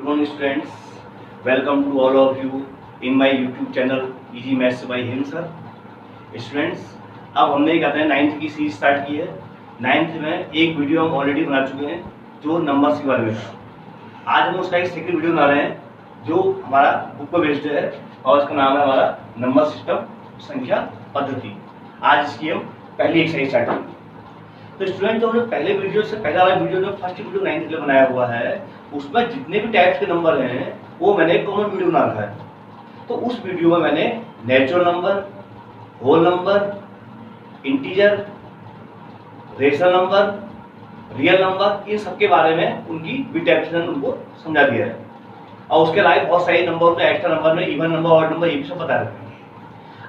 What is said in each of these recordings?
morning students, welcome to all of you in my YouTube channel Easy Maths by Hind sir. Students, अब हमने कहते हैं 9th की series start की है। 9th में एक वीडियो हम ऑलरेडी बना चुके हैं जो नंबर्स के बारे में था। आज हम उसका एक सेकंड वीडियो बना रहे हैं जो हमारा बुक पर बेस्ड है और उसका नाम है हमारा नंबर सिस्टम संख्या पद्धति। आज इसकी हम पहली एक्सरसाइज स्टार्ट करेंगे। तो स्टूडेंट जो हमने पहले वीडियो से पहला वाला वीडियो जो फर्स्ट वीडियो 9th के लिए बनाया हुआ है उसमें जितने भी टाइप्स के नंबर हैं वो मैंने कॉमन वीडियो बना रखा है। तो उस वीडियो में मैंने natural number, whole number, integer, rational number, real number, इन सब के बारे में उनकी विटाइप्स उनको समझा दिया है। और उसके अलावा बहुत सारे नंबर होते हैं, एक्स्ट्रा नंबर में इवन नंबर, ऑड नंबर, ये भी सब बता रखे हैं।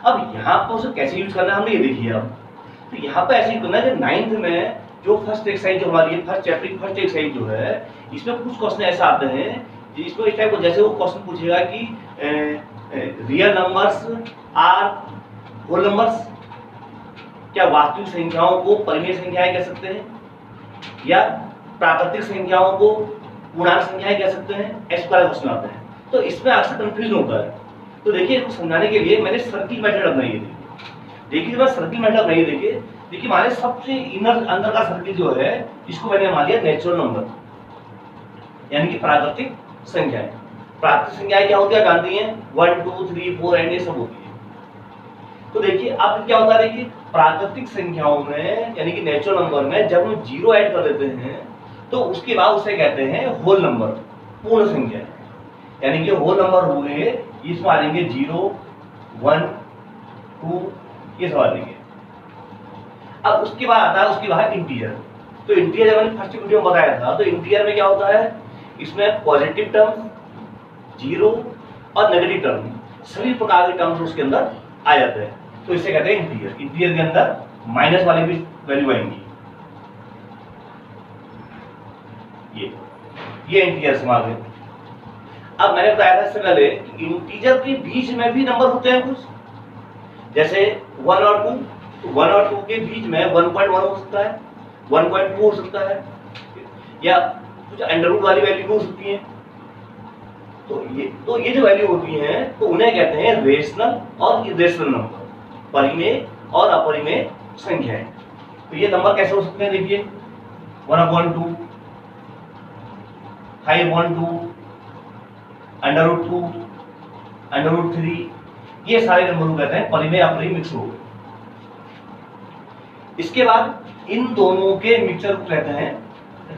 अब यहाँ पर उसे कैसे यूज करना है हमने ये देखिए। अब तो यहाँ पे ऐसे ही करना है कि 9th में जो फर्स्ट एक्सरसाइज जो हमारी फर्स्ट चैप्टर की फर्स्ट एक्सरसाइज जो है इसमें कुछ क्वेश्चन ऐसे आते हैं जिसमें इस टाइप को जैसे वो क्वेश्चन पूछेगा कि real numbers are whole numbers, क्या वास्तविक संख्याओं को परिमेय संख्याएं कह सकते हैं या प्राकृतिक संख्याओं को पूर्णांक संख्याएं कह सकते हैं, ऐसे वाले क्वेश्चन आते हैं। तो इसमें अक्सर कंफ्यूजन होता है। तो देखिए इसको समझाने के लिए मैंने सर्किल मेथड अपनाई है। देखिए जब सर्किल मेथड अपनाई है, देखिए हमारे सबसे इनर अंदर का सर्किल जो है इसको मैंने मान लिया नेचुरल नंबर यानी कि प्राकृतिक संख्याएं। प्राकृतिक संख्याएं क्या होती है जानती हैं? 1 2 3 4 एंड ये सब होती है। तो देखिए अब क्या होता है, देखिए प्राकृतिक संख्याओं में यानी कि नेचुरल नंबर में जब हम जीरो ऐड कर देते हैं तो उसके बाद उसे कहते हैं होल नंबर, पूर्ण संख्या। यानी कि होल नंबर हुए इसमें आ जाएंगे 0 1 2 ये सब आ जाएंगे। अब उसके बाद आता है उसके बाद इंटीजर। तो इंटीजर जब मैंने फर्स्ट वीडियो में बताया था तो इंटीजर में क्या होता है, इसमें पॉजिटिव टर्म, जीरो और नेगेटिव टर्म सभी प्रकार के टर्म्स उसके अंदर आ जाते हैं। तो इसे कहते हैं इंटीजर। इंटीजर के अंदर माइनस वाले भी वैल्यू आएंगी। ये इंटीजर समा गए। अब मैंने बताया था इससे पहले इंटीजर के बीच में भी नंबर होते हैं कुछ, जैसे 1 और 2। तो 1 और 2 के बीच में 1.1 हो सकता है, 1.2 हो सकता है, या कुछ अंडर रूट वाली वैल्यू हो सकती है। तो ये जो वैल्यू होती हैं तो उन्हें कहते हैं रेशनल और इरेशनल नंबर, परिमेय और अपरिमेय संख्याएं। तो ये नंबर कैसे हो सकते हैं, देखिए 1/2, 5/2, √2, √3, ये सारे नंबर को कहते हैं परिमेय अपरिमेय मिक्स हो गए। इसके बाद इन दोनों के मिक्सचर को कहते हैं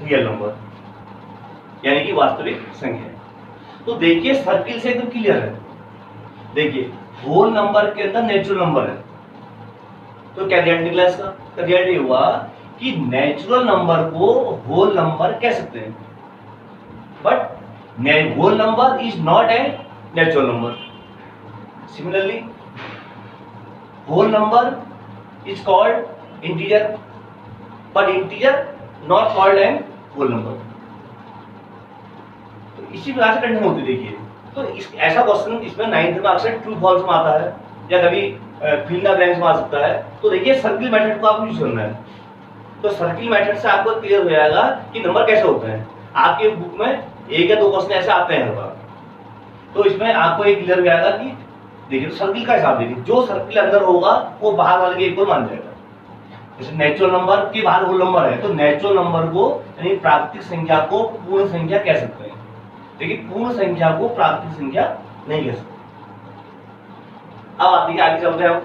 रियल नंबर यानी कि वास्तविक संख्या। तो देखिए सर्किल से एकदम क्लियर है। देखिए होल नंबर के अंदर नेचुरल नंबर है तो क्या रिजल्ट निकला इसका? रिजल्ट ये हुआ कि नेचुरल नंबर को होल नंबर कह सकते हैं, but whole number is not a natural number. Similarly whole number is called integer but integer not called an whole number। तो इसी प्रकार से कंडीशन होती है। देखिए तो ऐसा क्वेश्चन इसमें 9th में अक्सर ट्रू फॉल्स में आता है या कभी फिल द ब्लैंक्स में आ सकता है। तो देखिए सर्किल मेथड को आपको यूज करना है। तो सर्किल मेथड से आपको क्लियर हो जाएगा कि नंबर कैसे होते हैं। आपके बुक में एक या दो क्वेश्चन ऐसे आते हैं हर बार, तो इसमें आपको एक क्लियर हो जाएगा कि देखिए सर्किल का हिसाब देखिए, जो सर्किल अंदर होगा वो बाहर वाले के इक्वल मान जाएगा। जैसे नेचुरल नंबर के बाहर होल नंबर है तो नेचुरल नंबर को यानी प्राकृतिक संख्या को पूर्ण संख्या कह सकते हैं, लेकिन पूर्ण संख्या को प्राकृतिक संख्या नहीं कह सकते। अब आती है आगे चलते हैं हम।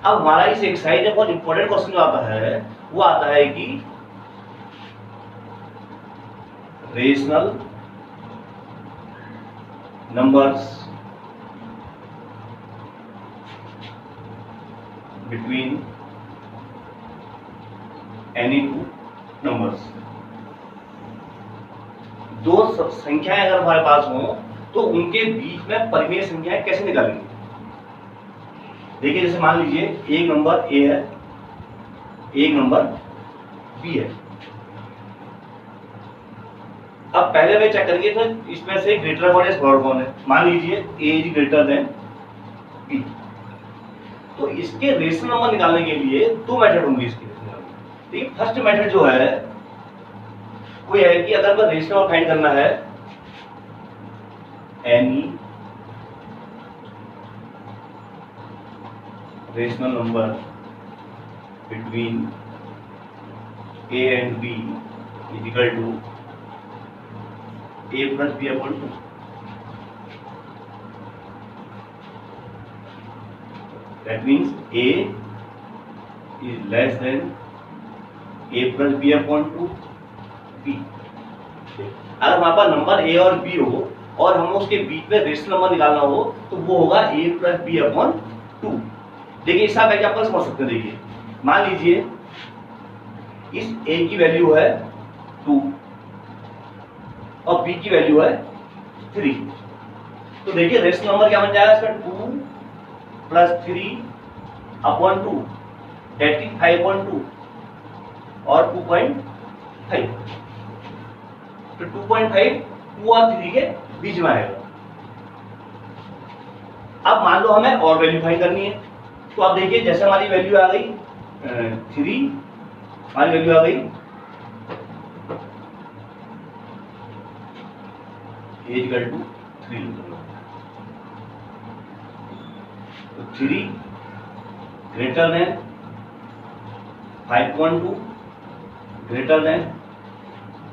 अब हमारा इस एक्सरसाइज में बहुत इंपॉर्टेंट क्वेश्चन जो आता है वो आता है कि rational numbers between any two numbers. दो संख्याएं अगर हमारे पास हो तो उनके बीच में परिमेय संख्याएं कैसे निकालेंगे। देखिए जैसे मान लीजिए एक नंबर ए है, एक नंबर बी है। अब पहले में चेक करेंगे तो इसमें से ग्रेटर कौन है, स्मॉलर कौन है। मान लीजिए ए इज ग्रेटर देन बी। तो इसके रेशनल नंबर निकालने के लिए दो मेथड होंगे इसके। देखिए फर्स्ट मेथड जो है वो है कि अगर मैं रेशनल फाइंड करना है any rational number between a and b is equal to a plus b upon 2. That means a is less than a plus b upon 2 b. अगर हमारे पास नंबर a और b हो और हम उसके बीच में रेशनल नंबर निकालना हो तो वो होगा a plus b upon 2. देखिए इस आप एग्जांपल समझ सकते हैं। देखिए मान लीजिए इस a की वैल्यू है 2 और b की वैल्यू है 3। तो देखिए रेशनल नंबर क्या बन जाएगा इसका 2 प्लस 3 अपॉन 2 दैट इज 5.2 और 2.5। तो 2.5 2 और 3 के बीच में आएगा। अब मान लो हमें और वैल्यू फाइंड करनी है तो आप देखिए जैसे हमारी वैल्यू आ गई 3, हमारी वैल्यू आ गई a इक्वल टू 3। तो 3 ग्रेटर देन 5.2 ग्रेटर देन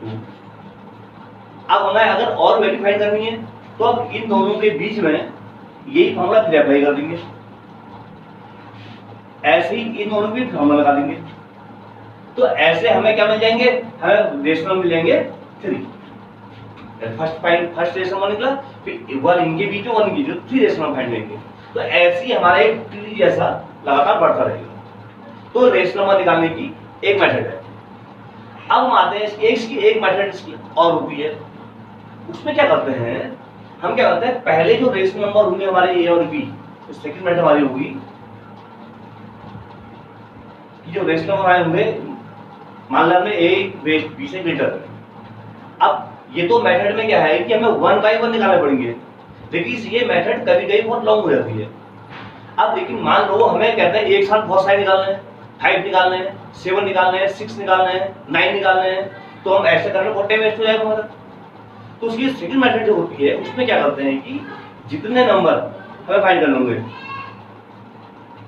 2। अब हमें अगर और वैल्यू फाइंड करनी है तो अब इन दोनों के बीच में यही फॉर्मूला फिर अप्लाई कर देंगे, ऐसे ही इन दोनों की फॉर्मूला लगा देंगे। तो ऐसे हमें क्या मिल जाएंगे, हमें रेशनल मिल जाएंगे 3। फर्स्ट रेशनल नंबर निकला, फिर 1 इनके बीच में 1 इनके बीच 3 रेशनल फाइंड करेंगे। तो ऐसे ही हमारा एक ट्री जैसा लगातार बढ़ता रहेगा। तो रेशनल नंबर निकालने की एक मेथड है। अब हम आते हैं इसकी एक मेथड इसकी और होती है। उसमें क्या करते हैं हम, क्या करते हैं पहले जो रेशनल नंबर होंगे हमारे a और b, तो सेकंड मेथड हमारी होगी कि जो रेशनल नंबर आए होंगे मान लो हमने a b से ग्रेटर है। अब ये तो मेथड में क्या है कि हमें 1 बाय 1 निकालने पड़ेंगे, लेकिन ये मेथड कभी कभी बहुत लॉन्ग हो जाती है। अब लेकिन मान लो हमें कहते हैं एक साथ बहुत सारे निकालने हैं, 5 निकालने हैं, 7 निकालने हैं, 6 निकालने हैं, 9 निकालने हैं, तो हम ऐसे करने बहुत टाइम वेस्ट हो जाएगा हमारा। तो उसकी सेकंड मेथड जो होती है उसमें क्या करते हैं कि जितने नंबर हमें फाइंड करने होंगे,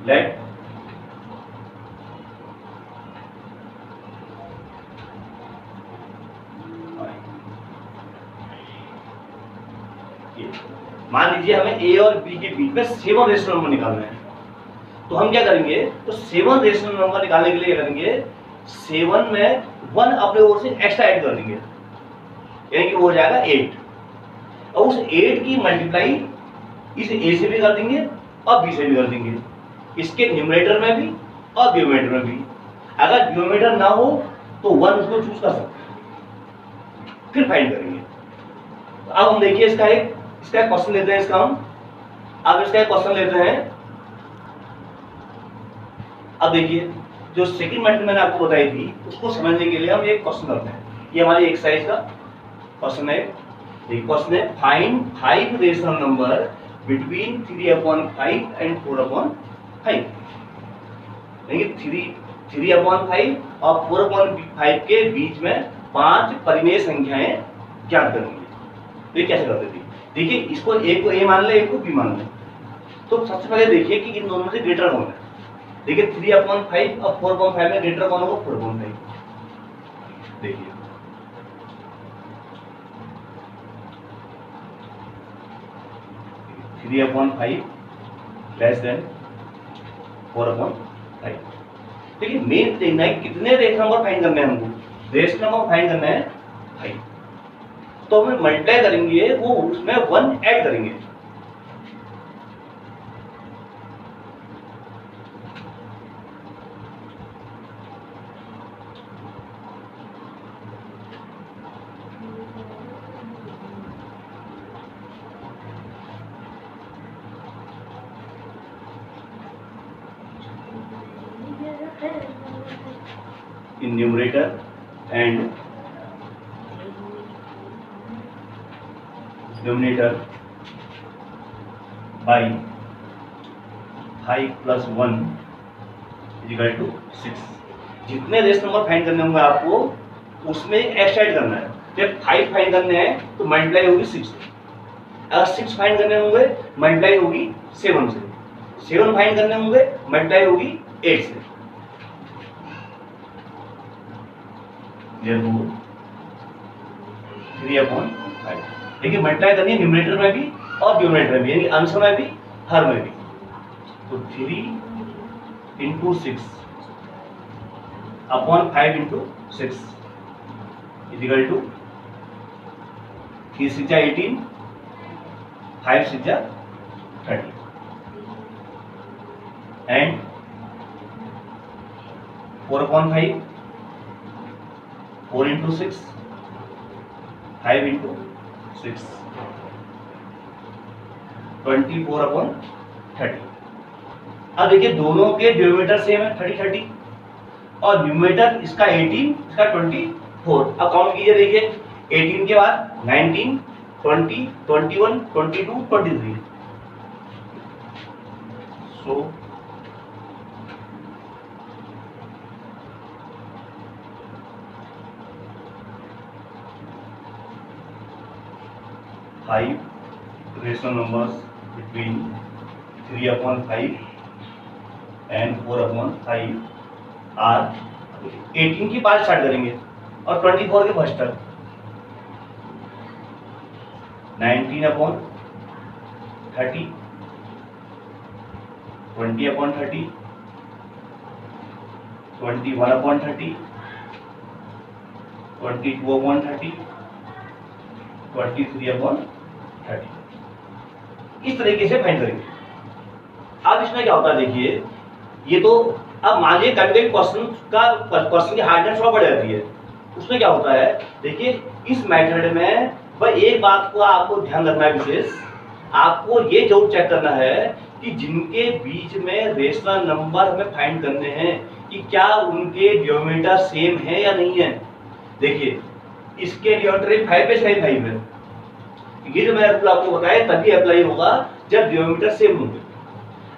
लेट मान लीजिए हमें a और b के बीच में 7 रेशनल नंबर निकालना है। तो हम क्या करेंगे, तो 7 रेशनल नंबर निकालने के लिए क्या करेंगे, 7 में 1 अपने ओर से एक्स्ट्रा ऐड कर देंगे, यानी कि वो हो जाएगा 8। और उस 8 की मल्टीप्लाई इस a से भी कर देंगे और b से भी कर देंगे, इसके न्यूमरेटर में भी और डिनोमिनेटर में भी। अगर डिनोमिनेटर ना हो तो 1 उसको चूज कर सकते हैं, फिर फाइंड करेंगे। तो अब हम देखिए इसका एक क्वेश्चन लेते हैं। इसका हम अब इसका एक क्वेश्चन लेते हैं। अब देखिए जो सेकंड मेथड मैंने आपको बताई थी उसको समझने के लिए हम एक क्वेश्चन करते हैं। ये हमारी एक्सरसाइज का क्वेश्चन है। क्वेश्चन है find 5 rational number between 3/5 and 4/5। देखिए 3/5 और 4/5 के बीच में 5 परिमेय संख्याएं ज्ञात करेंगे। ये कैसे करते थे, देखिए इसको एक को a मान ले, एक को b मान ले। तो सबसे पहले देखिए कि इन दोनों में से ग्रेटर कौन है। देखिए 3/5 और 4/5 में ग्रेटर कौन होगा, 4/5। देखिए थ्री अपॉन 5 लेस देन 4/5। देखिए मेन देखना है कितने रेशनल नंबर फाइंड करने हैं हमको, रेशनल नंबर फाइंड करना है 5। तो हम मल्टीप्लाई करेंगे, वो उसमें 1 ऐड करेंगे। in numerator and denominator by 5 plus 1 is equal to 6। जितने रेशनल नंबर फाइंड करने होंगे आपको उसमें एक्स्ट्रा ऐड करना है। जब 5 फाइंड करने हैं तो मल्टीप्लाई होगी 6। अगर 6 फाइंड करने होंगे मल्टीप्लाई होगी 7 से, 7 फाइंड करने होंगे मल्टीप्लाई होगी 8 से। therefore 3/5। देखिए मल्टीप्लाई करनी है न्यूमरेटर में भी और डिनोमिनेटर में भी, यानी आंसर में भी हर में भी। तो 3 × 6 अपॉन 5 × 6 इक्वल टू 3 × 6 = 18, 5 × 6 = 30 एंड 4/5, 4 × 6, 5 × 6 24/30। अब देखिए दोनों के डिनोमिनेटर सेम है 30 30 और न्यूमरेटर इसका 18 इसका 24। अब काउंट कीजिए, देखिए 18 के बाद 19 20 21 22 23। सो 5 rational numbers between 3/5 and 4/5 are 18 की पार्ट स्टार्ट करेंगे और 24 के फर्स्ट तक 19/30, 20/30, 21/30, 22/30, 23/30। इस तरीके से फाइंड करेंगे। अब इसमें क्या होता है, देखिए ये तो अब मान लीजिए कभी कभी क्वेश्चन की हार्डनेस थोड़ा बढ़ जाती है। उसमें क्या होता है, देखिए इस मेथड में भाई एक बात को आपको ध्यान रखना है विशेष, आपको ये जरूर चेक करना है कि जिनके बीच में रेशनल नंबर हमें फाइंड करने हैं कि क्या उनके डिनोमिनेटर सेम है या नहीं है। देखिए इसके डिनोमिनेटर 5 पे 5 है, ये जो मैंने रूल आपको बताया तभी अप्लाई होगा जब डिनोमिनेटर सेम होंगे।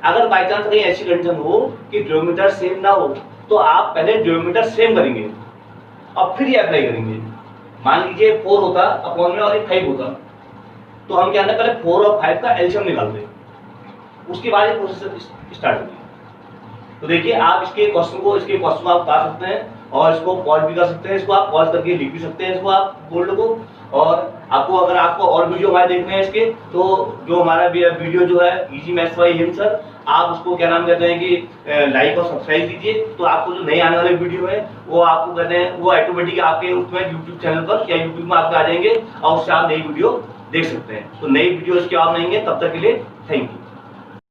अगर बाय चांस कहीं ऐसी कंडीशन हो कि डिनोमिनेटर सेम ना हो तो आप पहले डिनोमिनेटर सेम करेंगे और फिर ये अप्लाई करेंगे। मान लीजिए 4 होता अपॉन में और एक 5 होता, तो हम क्या करते पहले 4 और 5 का एलसीएम निकालते, उसके बाद ये प्रोसेस स्टार्ट होती है। तो देखिए आप इसके क्वेश्चन को आप उतार सकते हैं और इसको पॉज भी कर सकते हैं, इसको आप पॉज करके लिख भी सकते हैं इसको आप बोल्ड को। और आपको अगर आपको और वीडियो हमारे देखने हैं इसके, तो जो हमारा वीडियो जो है easy maths by him sir, आप उसको क्या नाम कहते हैं कि लाइक और सब्सक्राइब कीजिए, तो आपको जो नए आने वाले वीडियो है वो आपको कहते हैं वो ऑटोमेटिक आपके उसमें यूट्यूब चैनल पर या यूट्यूब में आपके आ जाएंगे और उससे आप नई वीडियो देख सकते हैं। तो नई वीडियो इसके आप नहीं है, तब तक के लिए थैंक यू।